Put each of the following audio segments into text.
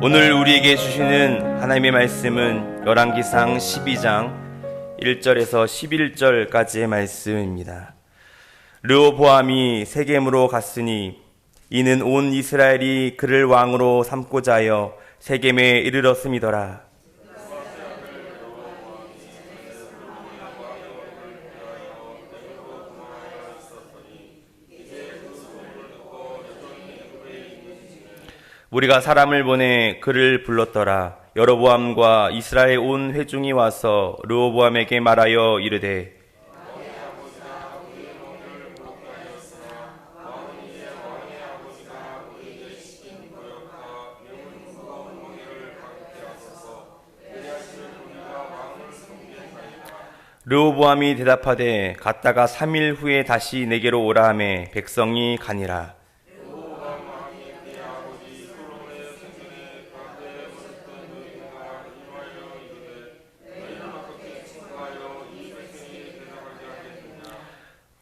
오늘 우리에게 주시는 하나님의 말씀은 열왕기상 12장 1절에서 11절까지의 말씀입니다. 르호보암이 세겜으로 갔으니 이는 온 이스라엘이 그를 왕으로 삼고자 하여 세겜에 이르렀음이더라. 우리가 사람을 보내 그를 불렀더라. 여로보암과 이스라엘 온 회중이 와서 르호보암에게 말하여 이르되 르호보암이 대답하되 갔다가 3일 후에 다시 내게로 오라 하매 백성이 가니라.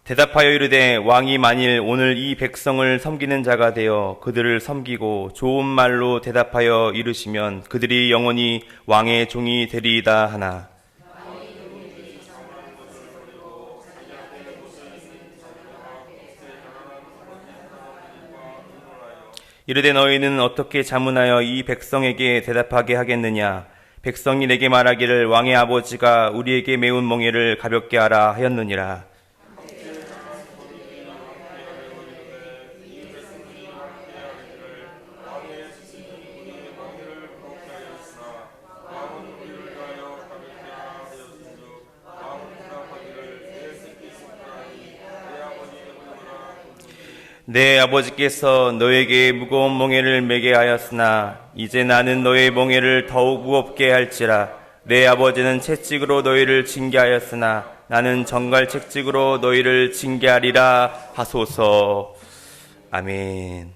대답하여 이르되 왕이 만일 오늘 이 백성을 섬기는 자가 되어 그들을 섬기고 좋은 말로 대답하여 이르시면 그들이 영원히 왕의 종이 되리이다 하나. 이르되 너희는 어떻게 자문하여 이 백성에게 대답하게 하겠느냐. 백성이 내게 말하기를 왕의 아버지가 우리에게 메운 멍에를 가볍게 하라 하였느니라. 내 아버지께서 너에게 무거운 멍에를 메게 하였으나 이제 나는 너의 멍에를 더욱 무겁게 할지라. 내 아버지는 채찍으로 너희를 징계하였으나 나는 정갈 채찍으로 너희를 징계하리라 하소서. 아멘.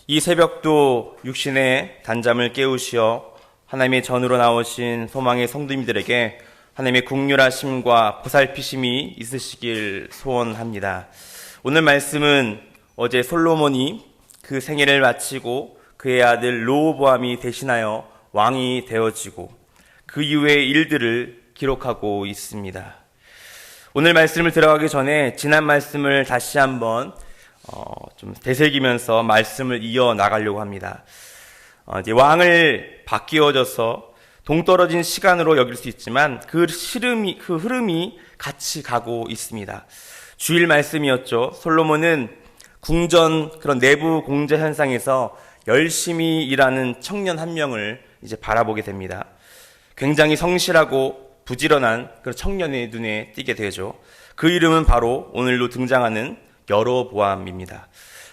이 새벽도 육신의 단잠을 깨우시어 하나님의 전으로 나오신 소망의 성도님들에게 하나님의 긍휼하심과 보살피심이 있으시길 소원합니다. 오늘 말씀은 어제 솔로몬이 그 생애를 마치고 그의 아들 르호보암이 대신하여 왕이 되어지고 그 이후의 일들을 기록하고 있습니다. 오늘 말씀을 들어가기 전에 지난 말씀을 다시 한번 좀 되새기면서 말씀을 이어나가려고 합니다. 이제 왕을 바뀌어져서 동떨어진 시간으로 여길 수 있지만 그 흐름이 같이 가고 있습니다. 주일 말씀이었죠. 솔로몬은 궁전 그런 내부 공제 현상에서 열심히 일하는 청년 한 명을 이제 바라보게 됩니다. 굉장히 성실하고 부지런한 그런 청년의 눈에 띄게 되죠. 그 이름은 바로 오늘로 등장하는 여로보암입니다.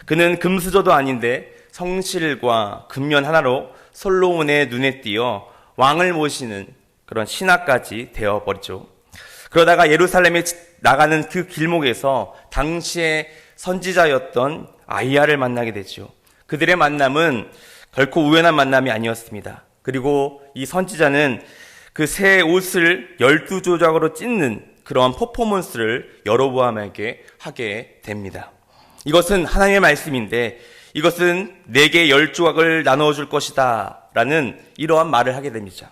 그는 금수저도 아닌데 성실과 근면 하나로 솔로몬의 눈에 띄어 왕을 모시는 그런 신하까지 되어버리죠. 그러다가 예루살렘에 나가는 그 길목에서 당시의 선지자였던 아히야를 만나게 되죠. 그들의 만남은 결코 우연한 만남이 아니었습니다. 그리고 이 선지자는 그 새 옷을 12조각으로 찢는 그런 퍼포먼스를 여로보암에게 하게 됩니다. 이것은 하나님의 말씀인데 이것은 내게 10조각을 나눠줄 것이다 라는 이러한 말을 하게 됩니다.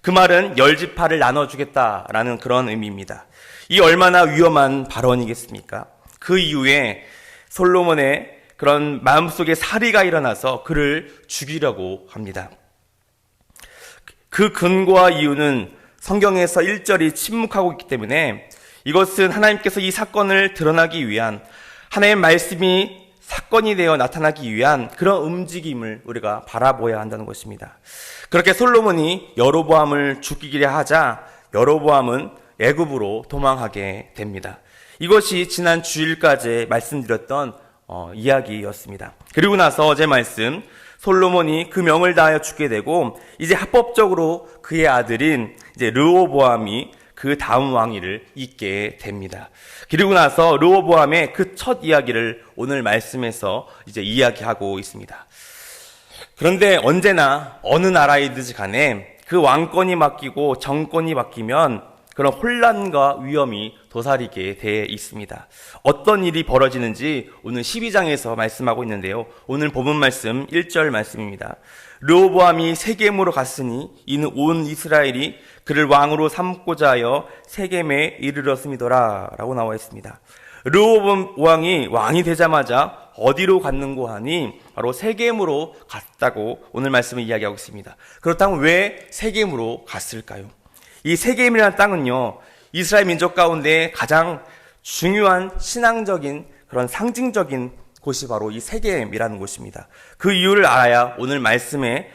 그 말은 10지파를 나눠주겠다라는 그런 의미입니다. 이 얼마나 위험한 발언이겠습니까? 그 이후에 솔로몬의 그런 마음속에 살이가 일어나서 그를 죽이려고 합니다. 그 근거와 이유는 성경에서 1절이 침묵하고 있기 때문에 이것은 하나님께서 이 사건을 드러나기 위한 하나님의 말씀이 사건이 되어 나타나기 위한 그런 움직임을 우리가 바라보아야 한다는 것입니다. 그렇게 솔로몬이 여로보암을 죽이려 하자 여로보암은 애굽으로 도망하게 됩니다. 이것이 지난 주일까지 말씀드렸던 이야기였습니다. 그리고 나서 어제 말씀 솔로몬이 그 명을 다하여 죽게 되고 이제 합법적으로 그의 아들인 이제 르호보암이 그 다음 왕위를 잇게 됩니다. 그리고 나서 르호보암의 그 첫 이야기를 오늘 말씀에서 이제 이야기하고 있습니다. 그런데 언제나 어느 나라이든지 간에 그 왕권이 바뀌고 정권이 바뀌면 그런 혼란과 위험이 도사리게 돼 있습니다. 어떤 일이 벌어지는지 오늘 12장에서 말씀하고 있는데요. 오늘 본문 말씀 1절 말씀입니다. 르호보암이 세겜으로 갔으니 이는 온 이스라엘이 그를 왕으로 삼고자 하여 세겜에 이르렀음이더라 라고 나와 있습니다. 르호보암 왕이 왕이 되자마자 어디로 갔는고 하니 바로 세겜으로 갔다고 오늘 말씀을 이야기하고 있습니다. 그렇다면 왜 세겜으로 갔을까요? 이 세겜이라는 땅은요, 이스라엘 민족 가운데 가장 중요한 신앙적인 그런 상징적인 곳이 바로 이 세겜이라는 곳입니다. 그 이유를 알아야 오늘 말씀의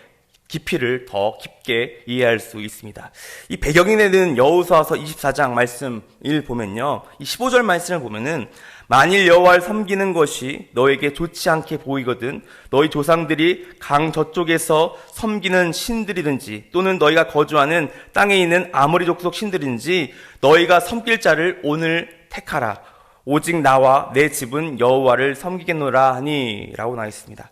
깊이를 더 깊게 이해할 수 있습니다. 이 배경이 되는 여호수아서 24장 말씀을 보면요, 이 15절 말씀을 보면은 만일 여호와를 섬기는 것이 너에게 좋지 않게 보이거든 너희 조상들이 강 저쪽에서 섬기는 신들이든지 또는 너희가 거주하는 땅에 있는 아모리 족속 신들이든지 너희가 섬길 자를 오늘 택하라. 오직 나와 내 집은 여호와를 섬기겠노라 하니 라고 나와 있습니다.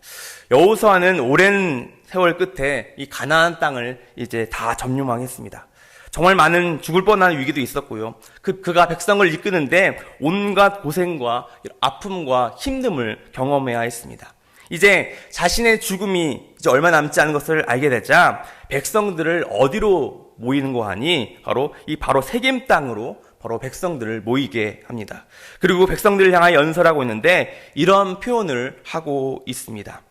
여호수아는 오랜 세월 끝에 이 가나안 땅을 이제 다 점령했습니다. 정말 많은 죽을 뻔한 위기도 있었고요. 그가 백성을 이끄는데 온갖 고생과 아픔과 힘듦을 경험해야 했습니다. 이제 자신의 죽음이 이제 얼마 남지 않은 것을 알게 되자 백성들을 어디로 모이는고 하니 바로 세겜 땅으로 바로 백성들을 모이게 합니다. 그리고 백성들을 향하여 연설하고 있는데 이런 표현을 하고 있습니다.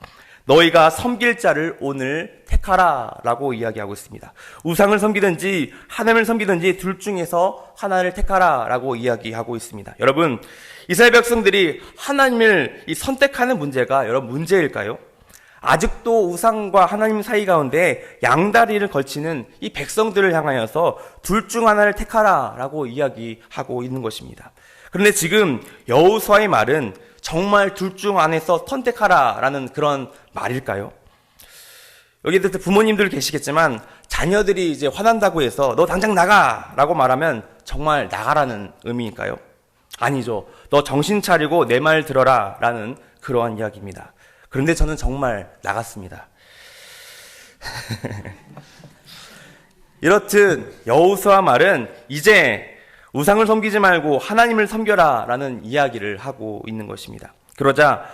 너희가 섬길 자를 오늘 택하라 라고 이야기하고 있습니다. 우상을 섬기든지 하나님을 섬기든지 둘 중에서 하나를 택하라 라고 이야기하고 있습니다. 여러분, 이스라엘 백성들이 하나님을 선택하는 문제가 여러분 문제일까요? 아직도 우상과 하나님 사이 가운데 양다리를 걸치는 이 백성들을 향하여서 둘 중 하나를 택하라 라고 이야기하고 있는 것입니다. 그런데 지금 여호수아의 말은 정말 둘 중 안에서 선택하라 라는 그런 말일까요? 여기 부모님들 계시겠지만 자녀들이 이제 화난다고 해서 너 당장 나가 라고 말하면 정말 나가라는 의미일까요? 아니죠. 너 정신 차리고 내 말 들어라 라는 그러한 이야기입니다. 그런데 저는 정말 나갔습니다. 이렇듯 여호수아 말은 이제 우상을 섬기지 말고 하나님을 섬겨라 라는 이야기를 하고 있는 것입니다. 그러자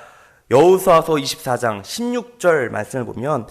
여호수아서 24장 16절 말씀을 보면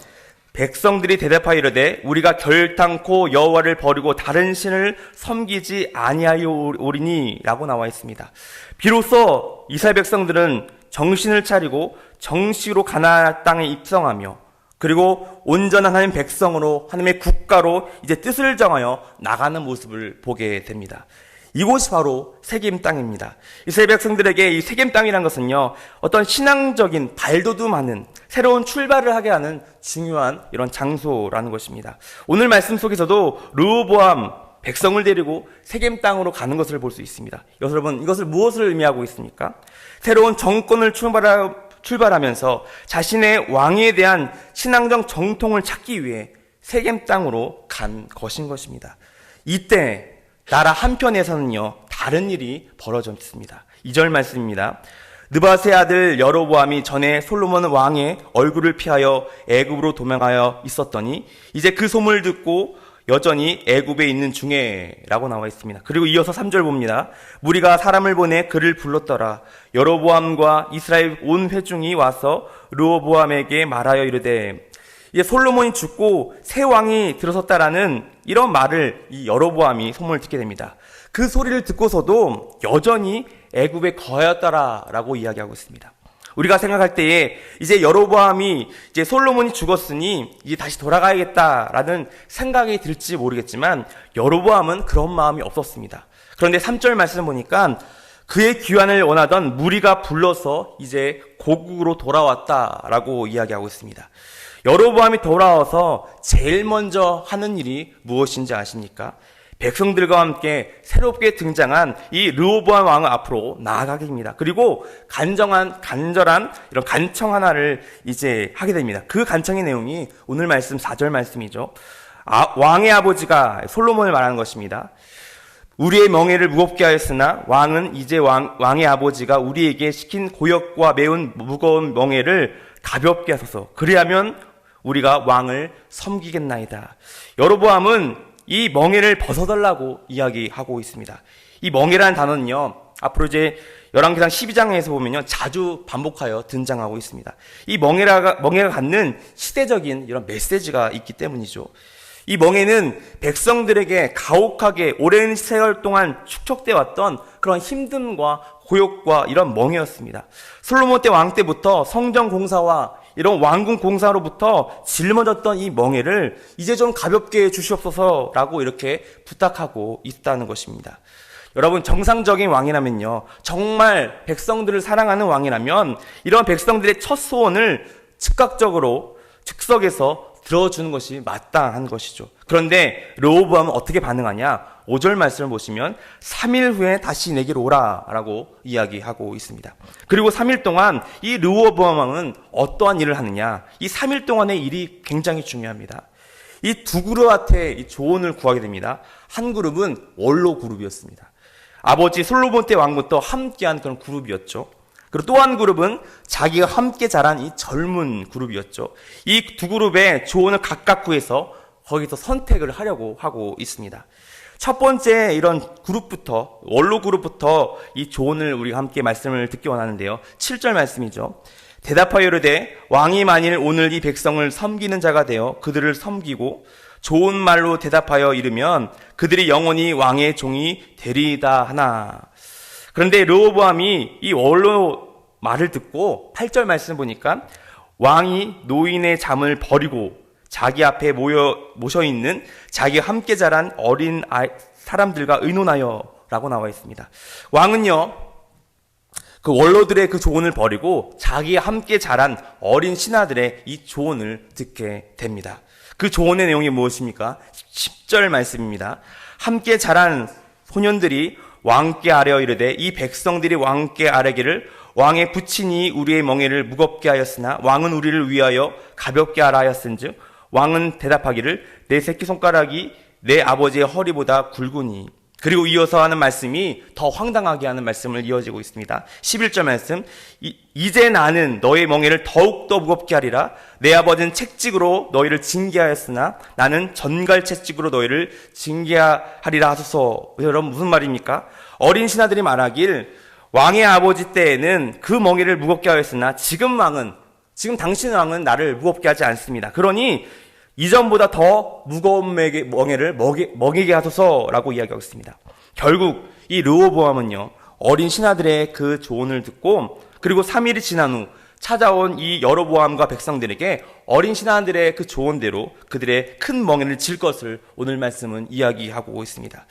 백성들이 대답하여 이르되 우리가 결단코 여호와를 버리고 다른 신을 섬기지 아니하오리니 라고 나와 있습니다. 비로소 이스라엘 백성들은 정신을 차리고 정식으로 가나안 땅에 입성하며 그리고 온전한 하나님 백성으로 하나님의 국가로 이제 뜻을 정하여 나가는 모습을 보게 됩니다. 이곳이 바로 세겜 땅입니다. 이스라엘 백성들에게 이 세겜 땅이라는 것은요, 어떤 신앙적인 발돋움하는 새로운 출발을 하게 하는 중요한 이런 장소라는 것입니다. 오늘 말씀 속에서도 르호보암 백성을 데리고 세겜 땅으로 가는 것을 볼 수 있습니다. 여러분, 이것을 무엇을 의미하고 있습니까? 새로운 정권을 출발하면서 자신의 왕에 대한 신앙적 정통을 찾기 위해 세겜 땅으로 간 것인 것입니다. 이때 나라 한편에서는요, 다른 일이 벌어졌습니다. 2절 말씀입니다. 느밧의 아들 여로보암이 전에 솔로몬 왕의 얼굴을 피하여 애굽으로 도망하여 있었더니 이제 그 소문을 듣고 여전히 애굽에 있는 중에 라고 나와 있습니다. 그리고 이어서 3절 봅니다. 무리가 사람을 보내 그를 불렀더라. 여로보암과 이스라엘 온 회중이 와서 르호보암에게 말하여 이르되 이제 솔로몬이 죽고 새 왕이 들어섰다라는 이런 말을 이 여로보암이 소문을 듣게 됩니다. 그 소리를 듣고서도 여전히 애굽에 거하였더라라고 이야기하고 있습니다. 우리가 생각할 때에 이제 여로보암이 이제 솔로몬이 죽었으니 이제 다시 돌아가야겠다라는 생각이 들지 모르겠지만 여로보암은 그런 마음이 없었습니다. 그런데 3절 말씀 보니까 그의 귀환을 원하던 무리가 불러서 이제 고국으로 돌아왔다라고 이야기하고 있습니다. 여로보암이 돌아와서 제일 먼저 하는 일이 무엇인지 아십니까? 백성들과 함께 새롭게 등장한 이 르호보암 왕 앞으로 나아가게 됩니다. 그리고 간절한 이런 간청 하나를 이제 하게 됩니다. 그 간청의 내용이 오늘 말씀 4절 말씀이죠. 왕의 아버지가 솔로몬을 말하는 것입니다. 우리의 명예를 무겁게 하였으나 왕은 이제 왕의 아버지가 우리에게 시킨 고역과 매운 무거운 명예를 가볍게 하소서. 그리하면 우리가 왕을 섬기겠나이다. 여로보암은 이 멍에를 벗어달라고 이야기하고 있습니다. 이 멍에라는 단어는요, 앞으로 이제 열왕기상 12장에서 보면요, 자주 반복하여 등장하고 있습니다. 이 멍에가 갖는 시대적인 이런 메시지가 있기 때문이죠. 이 멍에는 백성들에게 가혹하게 오랜 세월 동안 축적되어 왔던 그런 힘듦과 고욕과 이런 멍에였습니다. 솔로몬 때 왕 때부터 성전 공사와 이런 왕궁 공사로부터 짊어졌던 이 멍에를 이제 좀 가볍게 해 주시옵소서라고 이렇게 부탁하고 있다는 것입니다. 여러분, 정상적인 왕이라면요, 정말 백성들을 사랑하는 왕이라면 이런 백성들의 첫 소원을 즉각적으로 즉석에서 들어주는 것이 마땅한 것이죠. 그런데 르호보암은 어떻게 반응하냐? 5절 말씀을 보시면 3일 후에 다시 내게로 오라 라고 이야기하고 있습니다. 그리고 3일 동안 이 르호보암 왕은 어떠한 일을 하느냐? 이 3일 동안의 일이 굉장히 중요합니다. 이 두 그룹한테 이 조언을 구하게 됩니다. 한 그룹은 원로 그룹이었습니다. 아버지 솔로몬 때 왕부터 함께한 그런 그룹이었죠. 그리고 또 한 그룹은 자기가 함께 자란 이 젊은 그룹이었죠. 이 두 그룹의 조언을 각각 구해서 거기서 선택을 하려고 하고 있습니다. 첫 번째 이런 그룹부터, 원로 그룹부터 이 조언을 우리가 함께 말씀을 듣기 원하는데요. 7절 말씀이죠. 대답하여 이르되 왕이 만일 오늘 이 백성을 섬기는 자가 되어 그들을 섬기고 좋은 말로 대답하여 이르면 그들이 영원히 왕의 종이 되리이다 하나. 그런데 르호보암이 이 원로 말을 듣고 8절 말씀 보니까 왕이 노인의 잠을 버리고 자기 앞에 모셔있는 자기와 함께 자란 어린 사람들과 의논하여 라고 나와 있습니다. 왕은요, 그 원로들의 그 조언을 버리고 자기와 함께 자란 어린 신하들의 이 조언을 듣게 됩니다. 그 조언의 내용이 무엇입니까? 10절 말씀입니다. 함께 자란 소년들이 왕께 아뢰어 이르되 이 백성들이 왕께 아뢰기를 왕의 부친이 우리의 멍에를 무겁게 하였으나 왕은 우리를 위하여 가볍게 하라 하였은즉 왕은 대답하기를 내 새끼손가락이 내 아버지의 허리보다 굵으니. 그리고 이어서 하는 말씀이 더 황당하게 하는 말씀을 이어지고 있습니다. 11절 말씀. 이제 나는 너의 멍에를 더욱더 무겁게 하리라. 내 아버지는 채찍으로 너희를 징계하였으나 나는 전갈 채찍으로 너희를 징계하리라 하소서. 여러분, 무슨 말입니까? 어린 신하들이 말하길 왕의 아버지 때에는 그 멍에를 무겁게 하였으나 지금 당신 왕은 나를 무겁게 하지 않습니다. 그러니 이전보다 더 무거운 멍에를 먹이게 하소서라고 이야기하고 있습니다. 결국 이 르호보암은요, 어린 신하들의 그 조언을 듣고 그리고 3일이 지난 후 찾아온 이 여로보암과 백성들에게 어린 신하들의 그 조언대로 그들의 큰 멍에를 질 것을 오늘 말씀은 이야기하고 있습니다.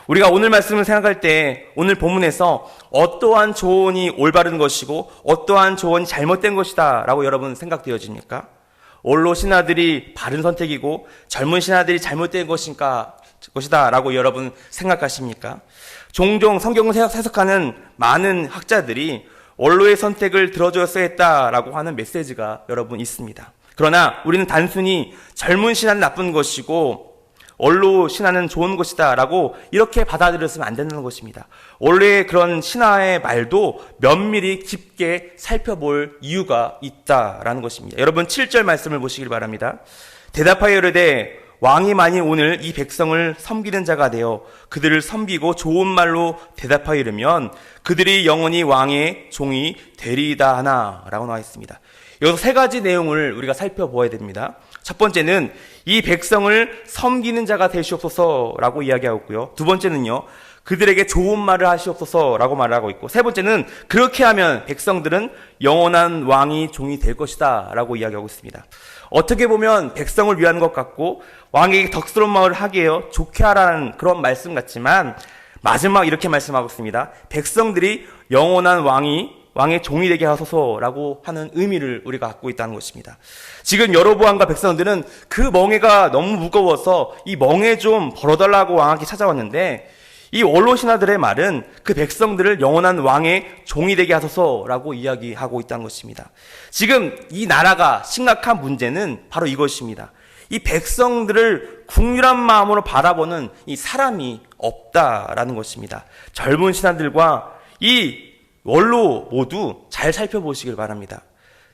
우리가 오늘 말씀을 생각할 때 오늘 본문에서 어떠한 조언이 올바른 것이고 어떠한 조언이 잘못된 것이다 라고 여러분 생각되어집니까? 원로 신하들이 바른 선택이고 젊은 신하들이 잘못된 것이다 라고 여러분 생각하십니까? 종종 성경을 해석하는 많은 학자들이 원로의 선택을 들어줬어야 했다라고 하는 메시지가 여러분 있습니다. 그러나 우리는 단순히 젊은 신하는 나쁜 것이고 원로 신하는 좋은 것이다 라고 이렇게 받아들였으면 안 되는 것입니다. 원래 그런 신하의 말도 면밀히 깊게 살펴볼 이유가 있다라는 것입니다. 여러분 7절 말씀을 보시길 바랍니다. 대답하여 이르되 왕이 만일 오늘 이 백성을 섬기는 자가 되어 그들을 섬기고 좋은 말로 대답하여 이르면 그들이 영원히 왕의 종이 되리이다 하나 라고 나와 있습니다. 여기서 세 가지 내용을 우리가 살펴보아야 됩니다. 첫 번째는 이 백성을 섬기는 자가 되시옵소서라고 이야기하고 있고요. 두 번째는요, 그들에게 좋은 말을 하시옵소서라고 말하고 있고, 세 번째는 그렇게 하면 백성들은 영원한 왕이 종이 될 것이다 라고 이야기하고 있습니다. 어떻게 보면 백성을 위한 것 같고 왕에게 덕스러운 말을 하게 해요 좋게 하라는 그런 말씀 같지만 마지막 이렇게 말씀하고 있습니다. 백성들이 영원한 왕의 종이 되게 하소서라고 하는 의미를 우리가 갖고 있다는 것입니다. 지금 여로보암과 백성들은 그 멍에가 너무 무거워서 이 멍에 좀 벌어달라고 왕에게 찾아왔는데 이 원로 신하들의 말은 그 백성들을 영원한 왕의 종이 되게 하소서라고 이야기하고 있다는 것입니다. 지금 이 나라가 심각한 문제는 바로 이것입니다. 이 백성들을 국률한 마음으로 바라보는 이 사람이 없다라는 것입니다. 젊은 신하들과 이 원로 모두 잘 살펴보시길 바랍니다.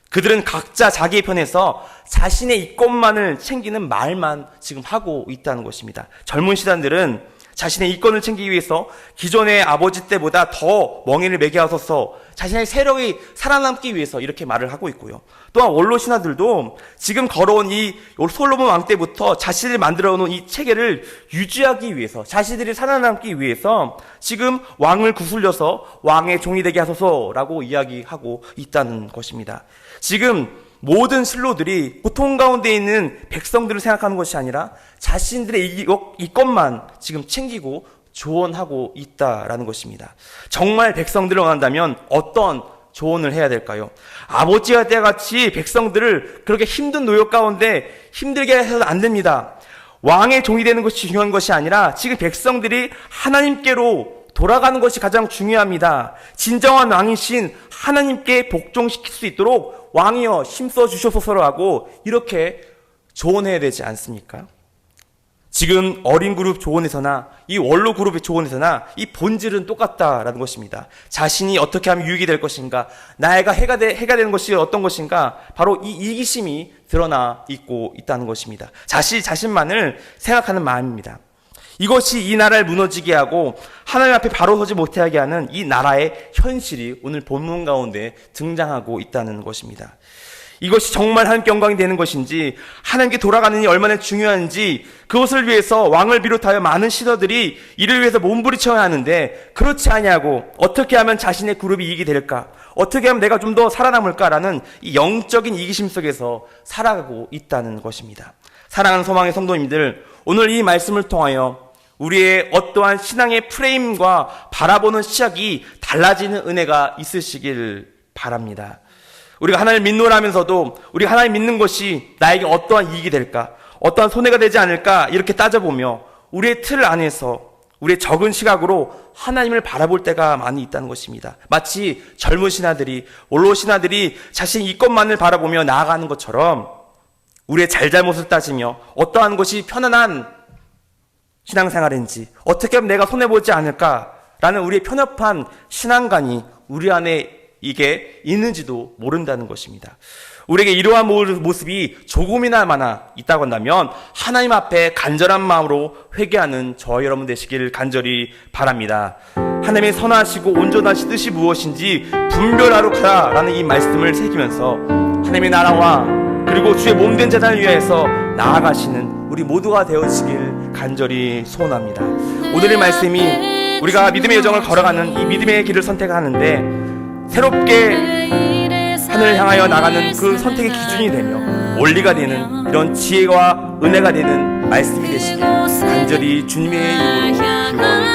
그들은 각자 자기의 편에서 자신의 이권만을 챙기는 말만 지금 하고 있다는 것입니다. 젊은 시단들은 자신의 이권을 챙기기 위해서 기존의 아버지 때보다 더 멍에를 매게 하소서, 자신의 세력이 살아남기 위해서 이렇게 말을 하고 있고요. 또한 원로 신하들도 지금 걸어온 이 솔로몬 왕 때부터 자신이 만들어 놓은 이 체계를 유지하기 위해서, 자신들이 살아남기 위해서 지금 왕을 구슬려서 왕의 종이 되게 하소서라고 이야기하고 있다는 것입니다. 지금 모든 신로들이 고통 가운데 있는 백성들을 생각하는 것이 아니라 자신들의 이것만 지금 챙기고 조언하고 있다라는 것입니다. 정말 백성들을 원한다면 어떤 조언을 해야 될까요? 아버지와 때같이 백성들을 그렇게 힘든 노역 가운데 힘들게 해서는 안 됩니다. 왕의 종이 되는 것이 중요한 것이 아니라 지금 백성들이 하나님께로 돌아가는 것이 가장 중요합니다. 진정한 왕이신 하나님께 복종시킬 수 있도록 왕이여 힘써 주시옵소서라고 이렇게 조언해야 되지 않습니까? 지금 어린 그룹 조언에서나 이 원로 그룹의 조언에서나 이 본질은 똑같다라는 것입니다. 자신이 어떻게 하면 유익이 될 것인가, 나이가 해가 되는 것이 어떤 것인가, 바로 이 이기심이 드러나 있고 있다는 것입니다. 자신만을 생각하는 마음입니다. 이것이 이 나라를 무너지게 하고 하나님 앞에 바로 서지 못하게 하는 이 나라의 현실이 오늘 본문 가운데 등장하고 있다는 것입니다. 이것이 정말 하나님께 영광이 되는 것인지, 하나님께 돌아가는 일이 얼마나 중요한지, 그것을 위해서 왕을 비롯하여 많은 신하들이 이를 위해서 몸부림쳐야 하는데 그렇지 아니하고 어떻게 하면 자신의 그룹이 이익이 될까, 어떻게 하면 내가 좀 더 살아남을까라는 이 영적인 이기심 속에서 살아가고 있다는 것입니다. 사랑하는 소망의 성도님들, 오늘 이 말씀을 통하여 우리의 어떠한 신앙의 프레임과 바라보는 시각이 달라지는 은혜가 있으시길 바랍니다. 우리가 하나님을 믿노라면서도 우리가 하나님 믿는 것이 나에게 어떠한 이익이 될까, 어떠한 손해가 되지 않을까 이렇게 따져보며 우리의 틀 안에서 우리의 적은 시각으로 하나님을 바라볼 때가 많이 있다는 것입니다. 마치 젊은 신하들이, 원로 신하들이 자신의 이것만을 바라보며 나아가는 것처럼 우리의 잘잘못을 따지며 어떠한 것이 편안한 신앙생활인지, 어떻게 하면 내가 손해보지 않을까라는 우리의 편협한 신앙관이 우리 안에 이게 있는지도 모른다는 것입니다. 우리에게 이러한 모습이 조금이나 많아 있다고 한다면 하나님 앞에 간절한 마음으로 회개하는 저와 여러분 되시기를 간절히 바랍니다. 하나님의 선하시고 온전하신 뜻이 무엇인지 분별하라 라는 이 말씀을 새기면서 하나님의 나라와 그리고 주의 몸된 제단을 위하여서 나아가시는 우리 모두가 되어지길 간절히 소원합니다. 오늘의 말씀이 우리가 믿음의 여정을 걸어가는 이 믿음의 길을 선택하는데 새롭게 하늘을 향하여 나가는 그 선택의 기준이 되며 원리가 되는 이런 지혜와 은혜가 되는 말씀이 되시길 간절히 주님의 이름으로 기원합니다.